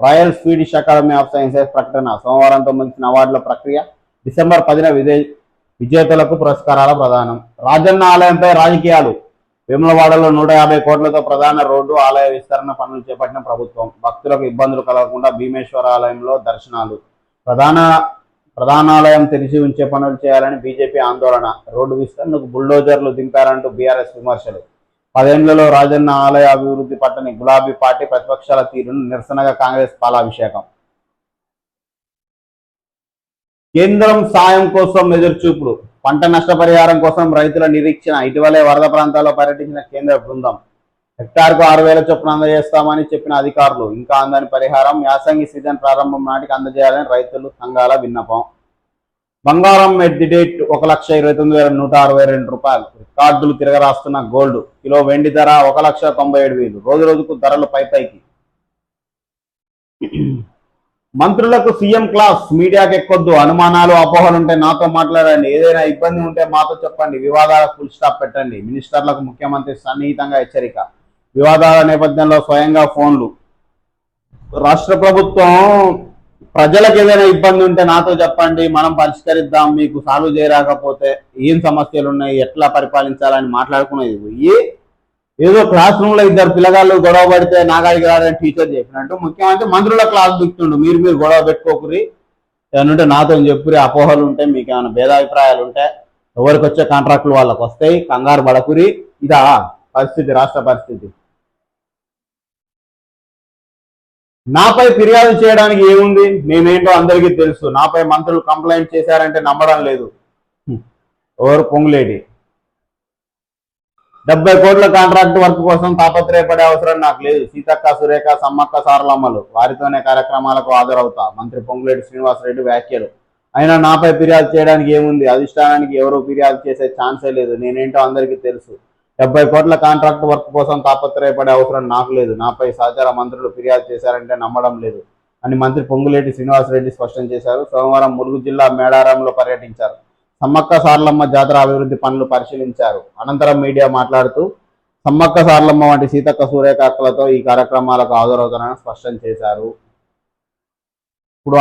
Royal Swedish Academy of Sciences ప్రకటన. సోమవారంతో ముగిసిన అవార్డుల ప్రక్రియ. డిసెంబర్ 10న విజేతలకు పురస్కారాల ప్రదానం. రాజన్న ఆలయంపై రాజకీయాలు. వేములవాడలో 150 కోట్లతో ప్రధాన రోడ్డు, ఆలయ విస్తరణ పనులు చేపట్టిన ప్రభుత్వం. భక్తులకు ఇబ్బందులు కలగకుండా భీమేశ్వర ఆలయంలో దర్శనాలు. ప్రధానాలయం తెరిచి ఉంచే పనులు చేయాలని బీజేపీ ఆందోళన. రోడ్డు విస్తరణకు బుల్డోజర్లు దింపారంటూ బీఆర్ఎస్ విమర్శలు. 10 ఏళ్లలో రాజన్న ఆలయ అభివృద్ధి పట్టని గులాబీ పార్టీ. ప్రతిపక్షాల తీరును నిరసనగా కాంగ్రెస్ పాలాభిషేకం. కేంద్రం సాయం కోసం ఎదురుచూపులు. పంట నష్టపరిహారం కోసం రైతుల నిరీక్షణ. ఇటీవలే వరద ప్రాంతాల్లో పర్యటించిన కేంద్ర బృందం. హెక్టార్కు 6,000 చొప్పున అందజేస్తామని చెప్పిన అధికారులు ఇంకా అందని పరిహారం. యాసంగి సీజన్ ప్రారంభం నాటికి అందజేయాలని రైతులు సంఘాల విన్నపం. బంగారం ఎట్ ది డేట్ 1,29,162 రూపాయలు. రికార్డులు తిరగరాస్తున్న గోల్డ్. కిలో వెండి ధర 1,97,000. రోజు రోజుకు ధరలు పైకి. మంత్రులకు సీఎం క్లాస్. మీడియాకి ఎక్కొద్దు. అనుమానాలు, అపోహలుంటే నాతో మాట్లాడండి. ఏదైనా ఇబ్బంది ఉంటే మాతో చెప్పండి. వివాదాలకు ఫుల్ స్టాప్ పెట్టండి. మినిస్టర్లకు ముఖ్యమంత్రి సన్నిహితంగా హెచ్చరిక. వివాదాల నేపథ్యంలో స్వయంగా ఫోన్లు. రాష్ట్ర ప్రభుత్వం ప్రజలకు ఏదైనా ఇబ్బంది ఉంటే నాతో చెప్పండి, మనం పరిష్కరిద్దాం. మీకు సాల్వ్ చేయరాకపోతే ఏం సమస్యలు ఉన్నాయి, ఎట్లా పరిపాలించాలని మాట్లాడుకునేది. ఏదో క్లాస్ రూమ్ లో 2 పిల్లగాళ్ళు గొడవ పడితే నాగాడికి రాదని టీచర్ చెప్పినట్టు ముఖ్యమంత్రి మంత్రుల క్లాస్ దిక్తుండు. మీరు గొడవ పెట్టుకోకురి, ఏమన్నా నాతో చెప్పురి. అపోహలు ఉంటే, మీకు ఏమైనా భేదాభిప్రాయాలు ఉంటే ఎవరికి వచ్చే కాంట్రాక్టులు వాళ్ళకి వస్తాయి, కంగారు పడకురి. ఇదా పరిస్థితి, రాష్ట్ర పరిస్థితి. నాపై ఫిర్యాదు చేయడానికి ఏముంది? నేనేంటో అందరికీ తెలుసు. నాపై మంత్రులు కంప్లైంట్ చేశారంటే నమ్మడం లేదు. ఎవరు? పొంగులేటి. 70 కోట్ల కాంట్రాక్ట్ వర్క్ కోసం తాపత్రయపడే అవసరం నాకు లేదు. సీతక్క, సురేఖ, సమ్మక్క, సారలమ్మలు వారితోనే కార్యక్రమాలకు హాజరవుతా. మంత్రి పొంగులేటి శ్రీనివాసరెడ్డి వ్యాఖ్యలు. అయినా నాపై ఫిర్యాదు చేయడానికి ఏముంది? అధిష్టానానికి ఎవరు ఫిర్యాదు చేసే ఛాన్సే లేదు. నేనేంటో అందరికీ తెలుసు. 70 కోట్ల కాంట్రాక్ట్ వర్క్ కోసం తాపత్రయపడే అవసరం నాకు లేదు. నాపై సహచార మంత్రులు ఫిర్యాదు చేశారంటే నమ్మడం లేదు. అని మంత్రి పొంగులేటి శ్రీనివాసరెడ్డి స్పష్టం చేశారు. సోమవారం ములుగు జిల్లా మేడారంలో పర్యటించారు. సమ్మక్క సారలమ్మ జాతర అభివృద్ధి పనులు పరిశీలించారు. అనంతరం మీడియా మాట్లాడుతూ సమ్మక్క సారలమ్మ వంటి సీతక్క సూర్యక అక్కలతో ఈ కార్యక్రమాలకు హాజరవుతారని స్పష్టం చేశారు. ఇప్పుడు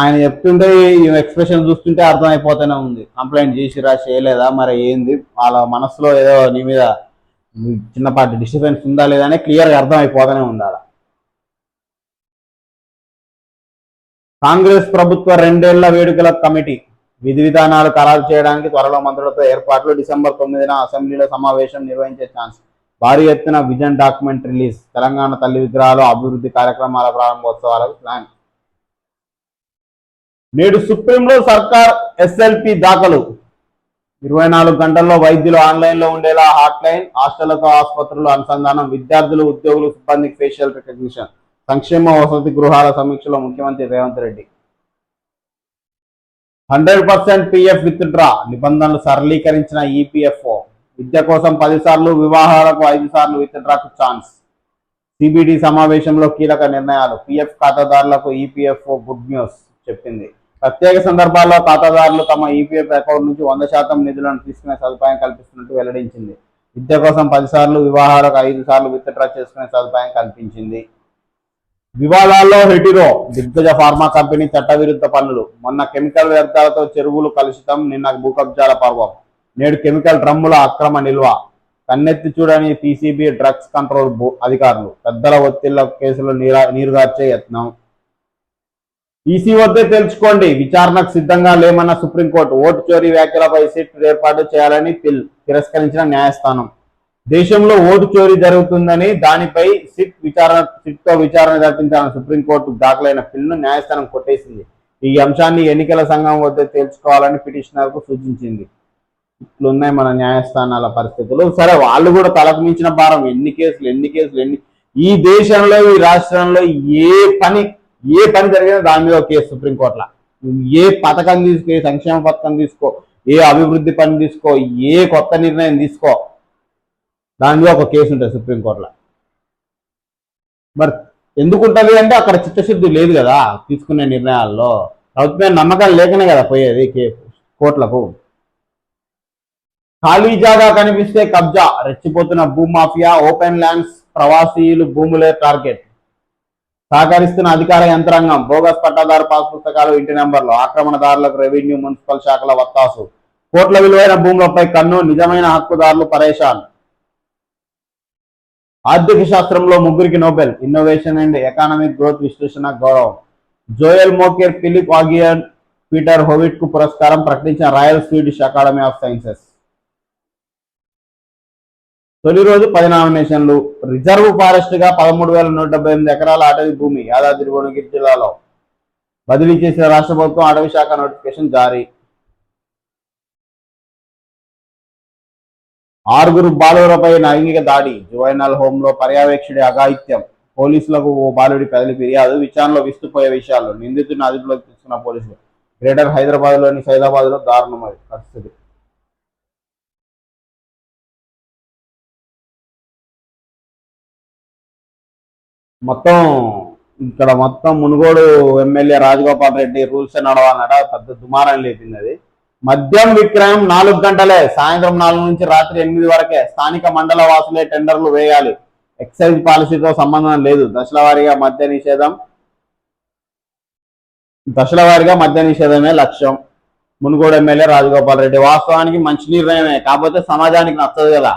ఆయన చెప్తుంటే ఈ ఎక్స్ప్రెషన్ చూస్తుంటే అర్థమైపోతూనే ఉంది. కంప్లైంట్ చేసిరా చేయలేదా, మరి ఏంది వాళ్ళ మనసులో ఏదో నీ మీద చిన్నపాటి డిస్టర్బెన్స్ ఉందా లేదా అని క్లియర్గా అర్థమైపోతూనే ఉండాలి. కాంగ్రెస్ ప్రభుత్వ 2 ఏళ్ల వేడుకల కమిటీ విధి విధానాలు ఖరారు చేయడానికి త్వరలో మంత్రులతో ఏర్పాట్లు. డిసెంబర్ 9న అసెంబ్లీలో సమావేశం నిర్వహించే ఛాన్స్. భారీ ఎత్తున విజన్ డాక్యుమెంట్ రిలీజ్. తెలంగాణ తల్లి విగ్రహాలు అభివృద్ధి కార్యక్రమాల ప్రారంభోత్సవాలకు ప్లాన్. నేడు సుప్రీంలో సర్కార్ ఎస్ఎల్పి దాఖలు. 24 గంటల్లో వైద్యులు ఆన్లైన్లో ఉండేలా హాట్లైన్. హాస్టళ్లతో ఆసుపత్రులు అనుసంధానం. విద్యార్థులు, ఉద్యోగులు, సిబ్బందికి ఫేషియల్ రికగ్నిషన్. సంక్షేమ వసతి గృహాల సమీక్షలో ముఖ్యమంత్రి రేవంత్ రెడ్డి. 100% పిఎఫ్ విత్డ్రా నిబంధనలు సరళీకరించిన ఈపీఎఫ్ఓ. విద్య కోసం 10 సార్లు, వివాహాలకు 5 సార్లు విత్డ్రాకు ఛాన్స్. సిబిడి సమావేశంలో కీలక నిర్ణయాలు. పిఎఫ్ ఖాతాదారులకు ఈపీఎఫ్ఓ గుడ్ న్యూస్ చెప్పింది. ప్రత్యేక సందర్భాల్లో ఖాతాదారులు తమ ఈపీఎఫ్ అకౌంట్ నుంచి 100% నిధులను తీసుకునే సదుపాయం కల్పిస్తున్నట్టు వెల్లడించింది. విద్య కోసం 10 సార్లు, వివాహాలకు 5 సార్లు విత్డ్రా చేసుకునే సదుపాయం కల్పించింది. వివాదాల్లో హెటిరో. దిగ్గజ ఫార్మా కంపెనీ చట్టవిరుద్ధ పనులు. మొన్న కెమికల్ వ్యర్థాలతో చెరువులు కలుషితం. నిన్న భూకబ్జాల పర్వం. నేడు కెమికల్ డ్రమ్ముల అక్రమ నిల్వ. కన్నెత్తి చూడని పీసీబీ డ్రగ్స్ కంట్రోల్ అధికారులు. పెద్దల ఒత్తిళ్ల కేసులు నీరుగార్చే యత్నం. ఈసీ వద్దే తెలుసుకోండి, విచారణకు సిద్ధంగా లేమన్న సుప్రీంకోర్టు. ఓటు చోరీ వ్యాఖ్యలపై సిట్ ఏర్పాటు చేయాలని పిల్ తిరస్కరించిన న్యాయస్థానం. దేశంలో ఓటు చోరీ జరుగుతుందని దానిపై సిట్తో విచారణ జరిపించాలని సుప్రీంకోర్టు దాఖలైన పిల్ను న్యాయస్థానం కొట్టేసింది. ఈ అంశాన్ని ఎన్నికల సంఘం వద్ద తేల్చుకోవాలని పిటిషనర్కు సూచించింది. ఇట్లున్నాయి మన న్యాయస్థానాల పరిస్థితులు. సరే, వాళ్ళు కూడా తలకు మించిన భారం. ఎన్ని కేసులు ఈ దేశంలో, ఈ రాష్ట్రంలో ఏ పని జరిగినా దాని మీద ఒక కేసు సుప్రీంకోర్టులో. ఏ పథకం తీసుకో, ఏ సంక్షేమ పథకం తీసుకో, ఏ అభివృద్ధి పని తీసుకో, ఏ కొత్త నిర్ణయం తీసుకో, దాని మీద ఒక కేసు ఉంటుంది సుప్రీంకోర్టులో. మరి ఎందుకుంటుంది అంటే అక్కడ చిత్తశుద్ధి లేదు కదా తీసుకునే నిర్ణయాల్లో. ప్రభుత్వం నమ్మకాలు లేకనే కదా పోయేది కోర్టులకు. ఖాళీ జాగా కనిపిస్తే కబ్జా. రెచ్చిపోతున్న భూమాఫియా. ఓపెన్ ల్యాండ్స్, ప్రవాసీలు భూములే టార్గెట్. సహకరిస్తున్న అధికార యంత్రాంగం. బోగస్ పట్టాదారు పాస్ పుస్తకాలు, ఇంటి నెంబర్లు. ఆక్రమణదారులకు రెవెన్యూ, మున్సిపల్ శాఖల వత్తాసు. కోట్ల విలువైన భూములపై కన్ను. నిజమైన హక్కుదారులు పరేషాన్. ఆర్థిక శాస్త్రంలో 3కి Nobel. Innovation and economic growth విశ్లేషణ గౌరవం. జోయల్ మోకేర్, ఫిలిప్ ఆగియన్, పీటర్ హోవిట్ కు పురస్కారం ప్రకటించిన royal Swedish Academy of sciences. తొలి రోజు 10 నామినేషన్లు. రిజర్వ్ ఫారెస్ట్ గా 13,178 ఎకరాల అటవీ భూమి యాదాద్రి భువనగిరి జిల్లాలో బదిలీ చేసిన రాష్ట్ర ప్రభుత్వం. అటవీ శాఖ నోటిఫికేషన్ జారీ. 6 బాలురపై లైంగిక దాడి. జువైనల్ హోమ్ లో పర్యవేక్షకుడి అఘాయిత్యం. పోలీసులకు ఓ బాలుడి కదిలి ఫిర్యాదు. విచారణలో విస్తుపోయే విషయాలు. నిందితుడిని అదుపులోకి తీసుకున్న పోలీసులు. గ్రేటర్ హైదరాబాద్ లోని సైదాబాద్ లో దారుణమైన పరిస్థితి. మొత్తం మునుగోడు ఎమ్మెల్యే రాజగోపాల్ రెడ్డి రూల్స్ నడవాలన్నట పెద్ద దుమారం లేపింది. అది మద్యం విక్రయం 4 గంటలే. సాయంత్రం 4 నుంచి రాత్రి 8 వరకే. స్థానిక మండల వాసులే టెండర్లు వేయాలి. ఎక్సైజ్ పాలసీతో సంబంధం లేదు. దశల వారీగా మద్య నిషేధమే లక్ష్యం. మునుగోడు ఎమ్మెల్యే రాజగోపాల్ రెడ్డి. వాస్తవానికి మంచి నిర్ణయమే, కాకపోతే సమాజానికి నచ్చదు కదా.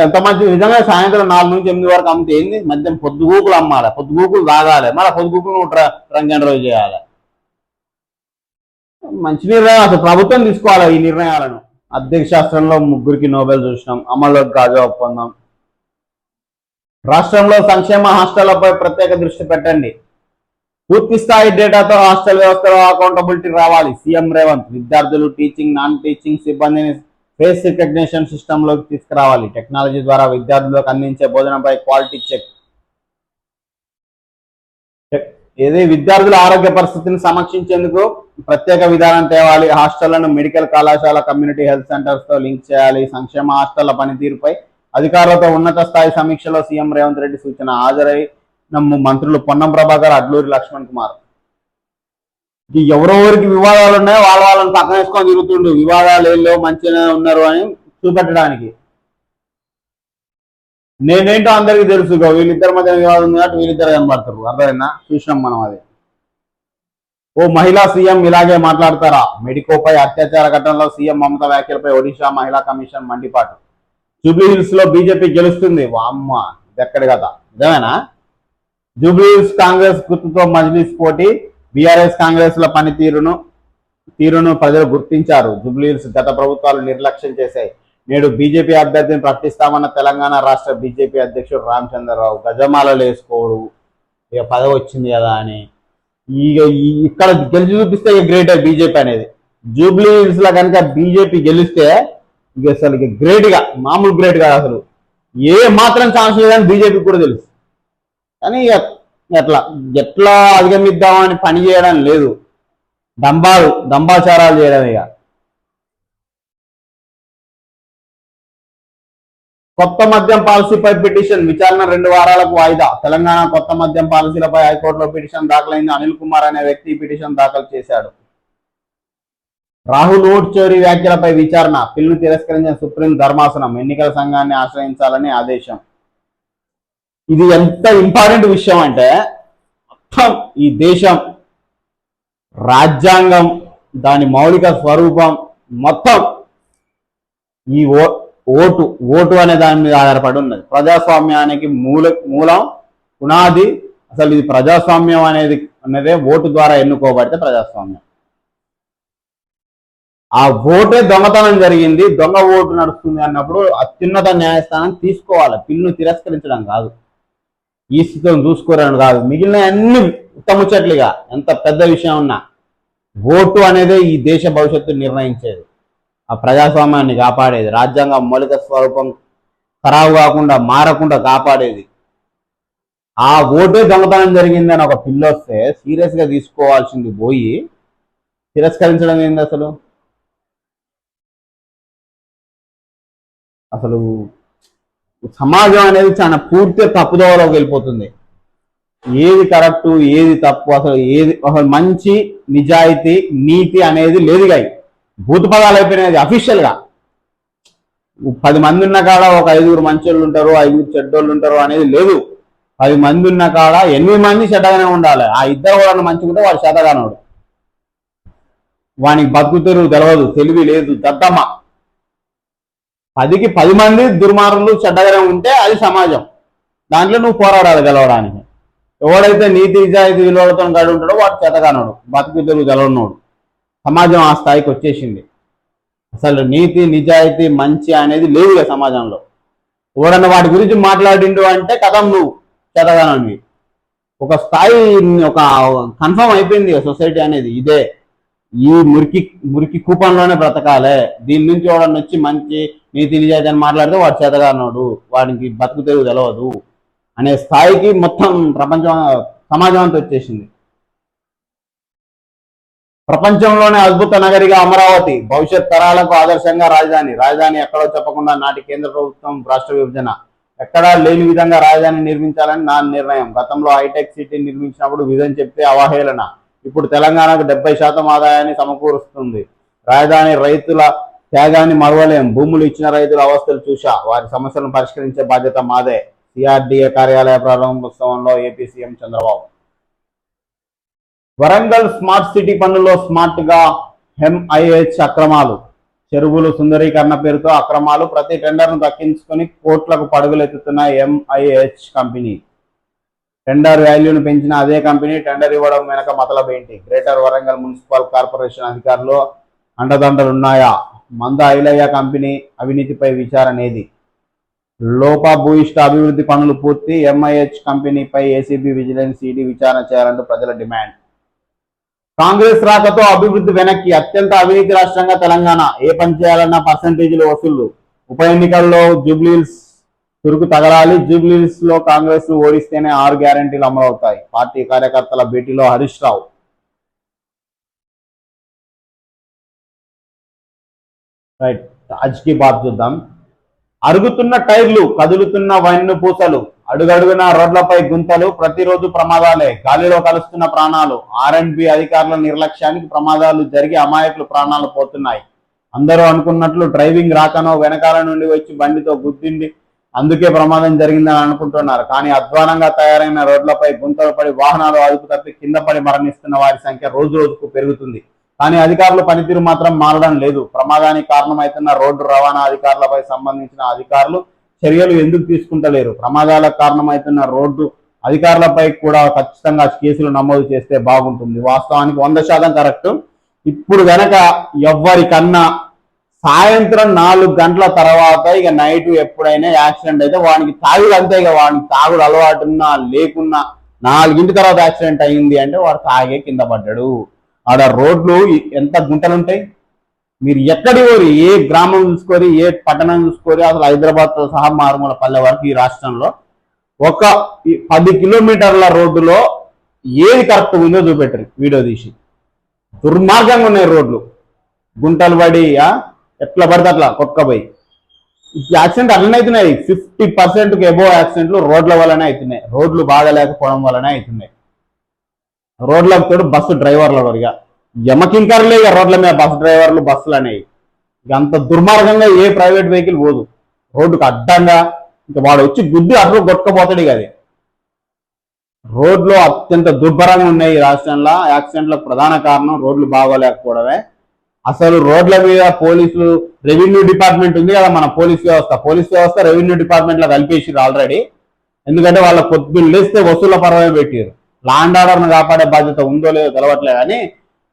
ఎంత మంచి నిజంగా సాయంత్రం 4 నుంచి 8 వరకు అమ్మితే ఏంది? మద్యం పొద్దుగూకులు అమ్మాలి, పొద్దుగూకులు తాగాలి, మళ్ళీ పొద్దుగూకులు రంగన్ రోజు చేయాలి. మంచి నిర్ణయం. అసలు ప్రభుత్వం తీసుకోవాలి ఈ నిర్ణయాలను. ఆర్థిక శాస్త్రంలో 3కి నోబెల్ చూసినాం. అమల్లోకి గాజా ఒప్పందం. రాష్ట్రంలో సంక్షేమ హాస్టళ్లపై ప్రత్యేక దృష్టి పెట్టండి. పూర్తి స్థాయి డేటాతో హాస్టల్ వ్యవస్థలో అకౌంటబిలిటీ రావాలి. సీఎం రేవంత్. విద్యార్థులు, టీచింగ్, నాన్ టీచింగ్ సిబ్బందిని ఫేస్ రికగ్నిషన్ సిస్టంలోకి తీసుకురావాలి. టెక్నాలజీ ద్వారా విద్యార్థులకు అందించే బోధనపై క్వాలిటీ చెక్. విద్యార్థుల ఆరోగ్య పరిస్థితిని సమీక్షించేందుకు ప్రత్యేక విధానం తేవాలి. హాస్టళ్లను మెడికల్ కళాశాల, కమ్యూనిటీ హెల్త్ సెంటర్స్ తో లింక్ చేయాలి. సంక్షేమ హాస్టళ్ల పనితీరుపై అధికారులతో ఉన్నత స్థాయి సమీక్షలో సీఎం రేవంత్ రెడ్డి సూచన. హాజరై మంత్రులు పొన్నం ప్రభాకర్, అడ్లూరి లక్ష్మణ్ కుమార్. ఎవరెవరికి వివాదాలు ఉన్నాయో వాళ్ళని పక్కన వేసుకొని తిరుగుతుండు, వివాదాలు ఏం లేవు మంచిగానే ఉన్నారు అని చూపెట్టడానికి. నేనేంటో అందరికీ తెలుసు, వీళ్ళిద్దరి మధ్య వివాదం ఉంది కాబట్టి వీళ్ళిద్దరు కనబడతారు. అర్థమైనా? చూసినాం మనం అది. ఓ మహిళా సీఎం ఇలాగే మాట్లాడతారా? మెడికోపై అత్యాచార ఘటనలో సీఎం మమతా వ్యాఖ్యలపై ఒడిశా మహిళా కమిషన్ మండిపాటు. జూబ్లీహిల్స్ లో బీజేపీ గెలుస్తుంది. వామ్మ, ఇదెక్కడి కదా? నిజమేనా? జూబ్లీహిల్స్ కాంగ్రెస్ గుర్తుతో మజ్లిస్ పోటీ. బీఆర్ఎస్ కాంగ్రెస్ ల తీరును ప్రజలు గుర్తించారు. జూబ్లీహిల్స్ గత ప్రభుత్వాలు నిర్లక్ష్యం చేశాయి. నేడు బీజేపీ అభ్యర్థిని ప్రకటిస్తామన్న తెలంగాణ రాష్ట్ర బీజేపీ అధ్యక్షుడు రామచంద్రరావు. గజమాలలు వేసుకోడు, ఇక పదవి వచ్చింది కదా అని. ఇక ఇక్కడ గెలిచి చూపిస్తే ఇక గ్రేటర్ బీజేపీ అనేది. జూబ్లీహిల్స్ లో కనుక బీజేపీ గెలిస్తే ఇక అసలు ఇక గ్రేట్ గా, మామూలు గ్రేట్ గా అసలు ఏ మాత్రం ఛాన్స్ లేదని బీజేపీకి కూడా తెలుసు. కానీ ఎట్లా అధిగమిద్దామని పని చేయడం లేదు, దంబాచారాలు చేయడం. ఇక కొత్త మద్యం పాలసీపై పిటిషన్ విచారణ 2 వారాలకు వాయిదా. తెలంగాణ కొత్త మద్యం పాలసీలపై హైకోర్టులో పిటిషన్ దాఖలైంది. అనిల్ కుమార్ అనే వ్యక్తి పిటిషన్ దాఖలు చేశాడు. రాహుల్ ఓట్ చోరీ వ్యాఖ్యలపై విచారణ. పిల్ను తిరస్కరించిన సుప్రీం ధర్మాసనం ఎన్నికల సంఘాన్ని ఆశ్రయించాలని ఆదేశం. ఇది ఎంత ఇంపార్టెంట్ విషయం అంటే, మొత్తం ఈ దేశం రాజ్యాంగం, దాని మౌలిక స్వరూపం మొత్తం ఈ ఓటు అనే దాని మీద ఆధారపడి ఉన్నది. ప్రజాస్వామ్యానికి మూలం పునాది. అసలు ఇది ప్రజాస్వామ్యం అనేదే ఓటు ద్వారా ఎన్నుకోబడితే ప్రజాస్వామ్యం. ఆ ఓటే దొంగతనం జరిగింది, దొంగ ఓటు నడుస్తుంది అన్నప్పుడు అత్యున్నత న్యాయస్థానం తీసుకోవాలి. పిల్ను తిరస్కరించడం కాదు, ఈ స్థితిని చూసుకోవడం కాదు. మిగిలిన అన్ని ఉత్తముచ్చట్లుగా ఎంత పెద్ద విషయం ఉన్నా ఓటు అనేది ఈ దేశ భవిష్యత్తు నిర్ణయించేది, ఆ ప్రజాస్వామ్యాన్ని కాపాడేది, రాజ్యాంగం మౌలిక స్వరూపం ఖరాబు కాకుండా మారకుండా కాపాడేది. ఆ ఓటే దొంగతనం జరిగిందని ఒక పిల్లు వస్తే సీరియస్ గా తీసుకోవాల్సింది పోయి తిరస్కరించడం ఏంది అసలు? అసలు సమాజం అనేది చాలా పూర్తిగా తప్పుదోవలోకి వెళ్ళిపోతుంది. ఏది కరెక్టు, ఏది తప్పు, అసలు మంచి, నిజాయితీ, నీతి అనేది లేదుగా. భూత పదాలు అయిపోయినది అఫీషియల్ గా. 10 మంది ఉన్న కాడ ఒక 5 మంచోళ్ళు ఉంటారు, 5 చెడ్డోళ్ళు ఉంటారు అనేది లేదు. 10 మంది ఉన్న కాడ 8 మంది చెడ్డగానే ఉండాలి. ఆ ఇద్దరు కూడా మంచిగుంటే వాడు చెడ్డగానోడు, వానికి బతుకు తెరువు తెలియదు, తెలివి లేదు, దద్దమ్మ. 10కి 10 మంది దుర్మార్గులు చెడ్డగానే ఉంటే అది సమాజం. దాంట్లో నువ్వు పోరాడాలి గెలవడానికి. ఎవడైతే నీతి నిజాయితీ విలువలతో గడి ఉంటాడో వాడు చెడ్డగానోడు, బతుకు తెరువు తెలవనోడు. సమాజం ఆ స్థాయికి వచ్చేసింది. అసలు నీతి నిజాయితీ మంచి అనేది లేవుగా సమాజంలో. ఎవడన్నా వాటి గురించి మాట్లాడిండు అంటే కథం నువ్వు చెదగానని ఒక స్థాయి, ఒక కన్ఫర్మ్ అయిపోయింది సొసైటీ అనేది. ఇదే ఈ మురికి కూపంలోనే బ్రతకాలే. దీని నుంచి ఎవడన్నా వచ్చి మంచి నీతి నిజాయితీ అని మాట్లాడితే వాడు చేతగానోడు, వాడికి బతుకు తెరువు తెలవదు అనే స్థాయికి మొత్తం సమాజం అంతా వచ్చేసింది. ప్రపంచంలోనే అద్భుత నగరిగా అమరావతి, భవిష్యత్ తరాలకు ఆదర్శంగా రాజధాని ఎక్కడో చెప్పకుండా నాటి కేంద్ర ప్రభుత్వం రాష్ట్ర విభజన ఎక్కడా లేని విధంగా రాజధాని నిర్మించాలని నా నిర్ణయం. గతంలో హైటెక్ సిటీ నిర్మించినప్పుడు విజన్ చెప్తే అవహేళన. ఇప్పుడు తెలంగాణకు 70% ఆదాయాన్ని సమకూరుస్తుంది. రాజధాని రైతుల త్యాగాన్ని మరవలేం. భూములు ఇచ్చిన రైతుల అవస్థలు చూశా, వారి సమస్యలను పరిష్కరించే బాధ్యత మాదే. సిఆర్డీఏ కార్యాలయ ప్రారంభోత్సవంలో AP CM Chandrababu. Warangal smart city పనుల్లో స్మార్ట్ గా ఎంఐహెచ్ అక్రమాలు. చెరువులు సుందరీకరణ పేరుతో అక్రమాలు. ప్రతి టెండర్ను దక్కించుకొని కోట్లకు పరుగులెత్తుతున్న ఎంఐహెచ్ కంపెనీ. టెండర్ వాల్యూను పెంచిన అదే కంపెనీ టెండర్ ఇవ్వడం వెనక మతలబ్ ఏంటి? గ్రేటర్ వరంగల్ మున్సిపల్ కార్పొరేషన్ అధికారులు అండదండలున్నాయా? మంద ఐలయ్య కంపెనీ అవినీతిపై విచారణ ఏది? లోపభూయిష్ట అభివృద్ధి పనులు పూర్తి. ఎంఐహెచ్ కంపెనీపై ఏసీబీ, విజిలెన్స్, ఈడీ విచారణ చేయాలంటూ ప్రజల డిమాండ్. కాంగ్రెస్ రాకతో అభివృద్ధి వెనక్కి. అత్యంత అవినీతి రాష్ట్రంగా తెలంగాణ. ఏ పని చేయాలన్నా పర్సంటేజీలు వసూళ్లు. ఉప ఎన్నికల్లో జూబ్లీహిల్స్ చురుకు తగలాలి. జూబ్లీహిల్స్ లో కాంగ్రెస్ ను ఓడిస్తేనే 6 గ్యారంటీలు అమలవుతాయి. పార్టీ కార్యకర్తల భేటీలో హరీష్ రావు. రైట్, తాజ్ కి బాత్ చూద్దాం. అరుగుతున్న టైర్లు, కదులుతున్న వైన్ పూసలు. అడుగడుగున రోడ్లపై గుంతలు, ప్రతిరోజు ప్రమాదాలే, గాలిలో కలుస్తున్న ప్రాణాలు. ఆర్ఎండ్బి అధికారుల నిర్లక్ష్యానికి ప్రమాదాలు జరిగి అమాయకులు ప్రాణాలు పోతున్నాయి. అందరూ అనుకున్నట్లు డ్రైవింగ్ రాకనో వెనకాల నుండి వచ్చి బండితో గుద్దిండి అందుకే ప్రమాదం జరిగిందని అనుకుంటున్నారు. కానీ అధ్వానంగా తయారైన రోడ్లపై గుంతలు పడి వాహనాలు అదుపు తప్పి కింద పడి మరణిస్తున్న వారి సంఖ్య రోజు రోజుకు పెరుగుతుంది. కానీ అధికారుల పనితీరు మాత్రం మారడం లేదు. ప్రమాదానికి కారణమవుతున్న రోడ్డు రవాణా అధికారులపై సంబంధించిన అధికారులు చర్యలు ఎందుకు తీసుకుంటలేరు? ప్రమాదాలకు కారణమవుతున్న రోడ్డు అధికారులపై కూడా ఖచ్చితంగా కేసులు నమోదు చేస్తే బాగుంటుంది. వాస్తవానికి 100% కరెక్ట్. ఇప్పుడు గనక ఎవరికన్నా సాయంత్రం 4 గంటల తర్వాత ఇక నైట్ ఎప్పుడైనా యాక్సిడెంట్ అయితే వానికి తాగుడు అంతే. ఇక వానికి తాగుడు అలవాటున్నా లేకున్నా 4 తర్వాత యాక్సిడెంట్ అయింది అంటే వాడు తాగే కింద పడ్డాడు. ఆడ రోడ్లు ఎంత గుంటలు ఉంటాయి. మీరు ఎక్కడి పోరి, ఏ గ్రామం చూసుకోరి, ఏ పట్టణం చూసుకోరి, అసలు హైదరాబాద్తో సహా మారుమూల పల్లె వరకు ఈ రాష్ట్రంలో ఒక 10 కిలోమీటర్ల రోడ్డులో ఏది కరెక్ట్ ఉందో చూపెట్టరు వీడియో తీసి. దుర్మార్గంగా ఉన్నాయి రోడ్లు, గుంటలు పడి ఎట్లా పడితే అట్లా కొట్టుకపోయి. యాక్సిడెంట్ అట్లనే అవుతున్నాయి. 50% ఎబో యాక్సిడెంట్లు రోడ్ల వల్లనే అవుతున్నాయి. రోడ్లు బాగా లేకపోవడం వల్లనే అవుతున్నాయి. రోడ్లకు తోడు బస్సు డ్రైవర్ల వరగా యమకింకర్లే ఇక రోడ్ల మీద బస్సు డ్రైవర్లు, బస్సులు అనేవి. ఇక అంత దుర్మార్గంగా ఏ ప్రైవేట్ వెహికల్ పోదు రోడ్డుకు అడ్డంగా. ఇంకా వాడు వచ్చి గుద్ది అట్లు కొట్టుకపోతాడు. ఇక అది రోడ్లు అత్యంత దుర్భరంగా ఉన్నాయి ఈ రాష్ట్రంలో. యాక్సిడెంట్లకు ప్రధాన కారణం రోడ్లు బాగోలేకపోవడమే. అసలు రోడ్ల మీద పోలీసులు, రెవెన్యూ డిపార్ట్మెంట్ ఉంది కదా మన పోలీస్ వ్యవస్థ రెవెన్యూ డిపార్ట్మెంట్లో కలిపేసారు ఆల్రెడీ. ఎందుకంటే వాళ్ళ పొద్దున్న లేస్తే వసూళ్ల పరమే పెట్టారు. లా అండ్ ఆర్డర్ను కాపాడే బాధ్యత ఉందో లేదో తెలవట్లేదు. కానీ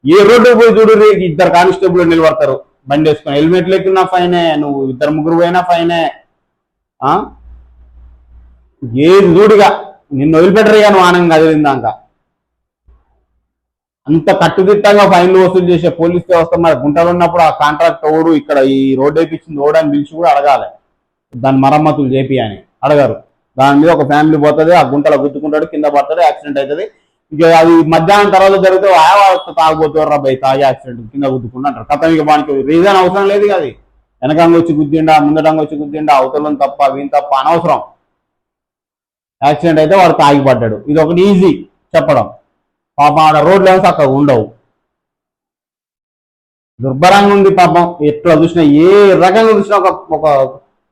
ఏ రోడ్డు పోయి చూడు, 2 కానిస్టేబుల్ నిలబడతారు బండి వేసుకొని. హెల్మెట్ లేకున్నా ఫైనే, నువ్వు 2 పోయినా ఫైనే. ఏది చూడుగా నిన్ను వదిలిపెట్టరుగా నువ్వు ఆనందంగా కదిలిందాక. అంత కట్టుదిట్టంగా ఫైన్లు వసూలు చేసే పోలీస్ వ్యవస్థ మరి గుంటలు ఉన్నప్పుడు ఆ కాంట్రాక్ట్ ఓడు ఇక్కడ ఈ రోడ్డు వేయించింది ఓడని పిలిచి కూడా అడగాలి. దాని మరమ్మతులు చేపి అని అడగారు. దాని మీద ఒక ఫ్యామిలీ పోతుంది, ఆ గుంటలో గుద్దుకుంటాడు, కింద పడతాడు, యాక్సిడెంట్ అవుతుంది. ఇక అది మధ్యాహ్నం తర్వాత జరిగితే తాగుబోతారు రాబాయి, తాగి యాక్సిడెంట్ కింద గుద్దుకుంటారు. కథ ఇక వానికి రీజన్ అవసరం లేదు. అది వెనకంగా వచ్చి గుద్దిండా, ముందటంగా వచ్చి గుద్దిండా, అవతలం తప్ప వీని తప్ప అనవసరం. యాక్సిడెంట్ అయితే వాడు తాగిపడ్డాడు. ఇది ఒకటి ఈజీ చెప్పడం. పాపం ఆడ రోడ్లు ఏమో అక్కడ ఉండవు. దుర్భరంగా ఉంది పాపం. ఎట్లా చూసినా ఏ రకంగా చూసినా ఒక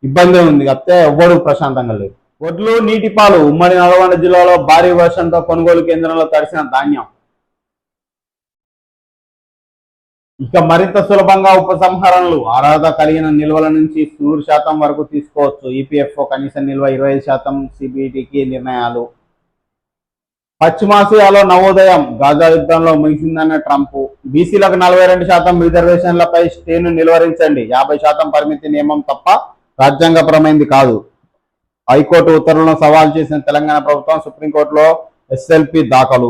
ఇబ్బంది ఉంది. కాకపోతే ఎవ్వడు ప్రశాంతంగా లేదు. వడ్లు, నీటి పాలు. ఉమ్మడి నల్గొండ జిల్లాలో భారీ వర్షంతో కొనుగోలు కేంద్రంలో తడిసిన ధాన్యం. ఇక మరింత సులభంగా ఉపసంహరణలు. అర్హత కలిగిన నిల్వల నుంచి 100% వరకు తీసుకోవచ్చు. ఈపీఎఫ్ఓ కనీస నిల్వ 25%. సిబిటికి నిర్ణయాలు. పశ్చిమాసియాలో నవోదయం. గాజా యుద్ధంలో ముగిసిందన్న ట్రంప్. బీసీలకు 42% రిజర్వేషన్లపై స్టేను నిలువరించండి. 50% పరిమితి నియమం తప్ప రాజ్యాంగపరమైంది కాదు. హైకోర్టు ఉత్తర్వులను సవాల్ చేసిన తెలంగాణ ప్రభుత్వం సుప్రీంకోర్టులో ఎస్ఎల్పి దాఖలు.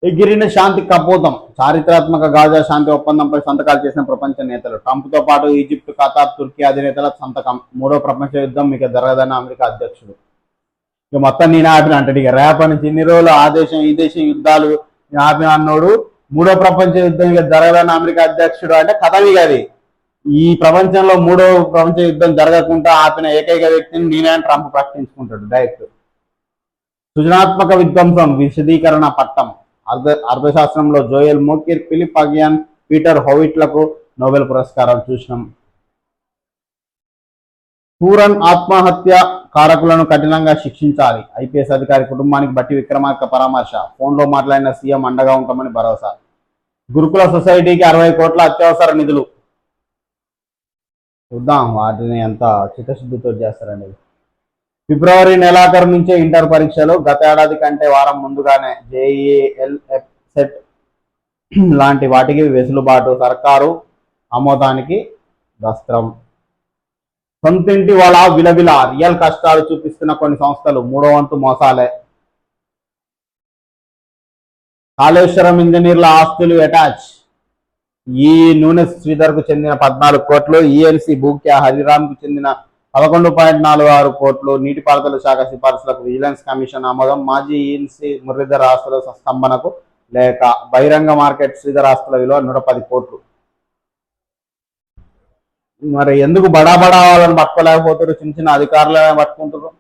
ఎగిరిన శాంతి కపోతం. చారిత్రాత్మక గాజా శాంతి ఒప్పందంపై సంతకాలు చేసిన ప్రపంచ నేతలు. ట్రంప్తో పాటు ఈజిప్ట్, ఖతార్, తుర్కీ అధినేతల సంతకం. 3వ ప్రపంచ యుద్ధం ఇక జరగదన్న అమెరికా అధ్యక్షుడు. ఇక మొత్తం నేను ఆపిన అంటే ఇక రేపటి నుంచి ఇన్ని రోజులు ఆ దేశం ఈ దేశం యుద్ధాలు ఆపిన అన్నోడు 3వ ప్రపంచ యుద్ధం ఇక జరగదన్న అమెరికా అధ్యక్షుడు అంటే కథం. ఇక అది ఈ ప్రపంచంలో 3వ ప్రపంచ యుద్ధం జరగకుండా ఆపిన ఏకైక వ్యక్తిని నేనే ట్రంప్ ప్రకటించుకుంటాడు డైరెక్ట్. సృజనాత్మక విధ్వంసం విశదీకరణ పట్టం. అర్థశాస్త్రంలో Joel Mokyr, Philippe Aghion, Peter హోవిట్లకు నోబెల్ పురస్కారం చూసినాం. పూరన్ ఆత్మహత్య కారకులను కఠినంగా శిక్షించాలి. ఐపీఎస్ అధికారి కుటుంబానికి బట్టి విక్రమార్క పరామర్శ. ఫోన్లో మాట్లాడిన సీఎం అండగా ఉంటామని భరోసా. గురుకుల సొసైటీకి 60 కోట్ల అత్యవసర నిధులు. చూద్దాం వాటిని ఎంత చిత్తశుద్ధితో చేస్తారండి. ఫిబ్రవరి నెలాఖరు నుంచే ఇంటర్ పరీక్షలు. గత ఏడాది కంటే వారం ముందుగానే జేఈఈ, సెట్ లాంటి వాటికి వెసులుబాటు. సర్కారు ఆమోదానికి దస్త్రం. సొంతింటి వాళ్ళ విలవిల. రియల్ కష్టాలు చూపిస్తున్న కొన్ని సంస్థలు. 3వ వంతు మోసాలే. కాళేశ్వరం ఇంజనీర్ల ఆస్తులు అటాచ్. ఈ నూనె శ్రీధర్కు చెందిన 14 కోట్లు. ఈఎల్సీ భూక్యా హరిరామ్కు చెందిన 11.46 కోట్లు. నీటిపారుదల శాఖ సిఫార్సులకు విజిలెన్స్ కమిషన్ ఆమోదం. మాజీ ఈఎన్సీ మురళీధర్ ఆస్తుల స్తంభనకు లేక. బహిరంగ మార్కెట్ శ్రీధర్ ఆస్తుల విలువ 110 కోట్లు. మరి ఎందుకు బడా బడా వాళ్ళని పట్టుకోలేకపోతారు, చిన్న చిన్న అధికారులనే పట్టుకుంటారు?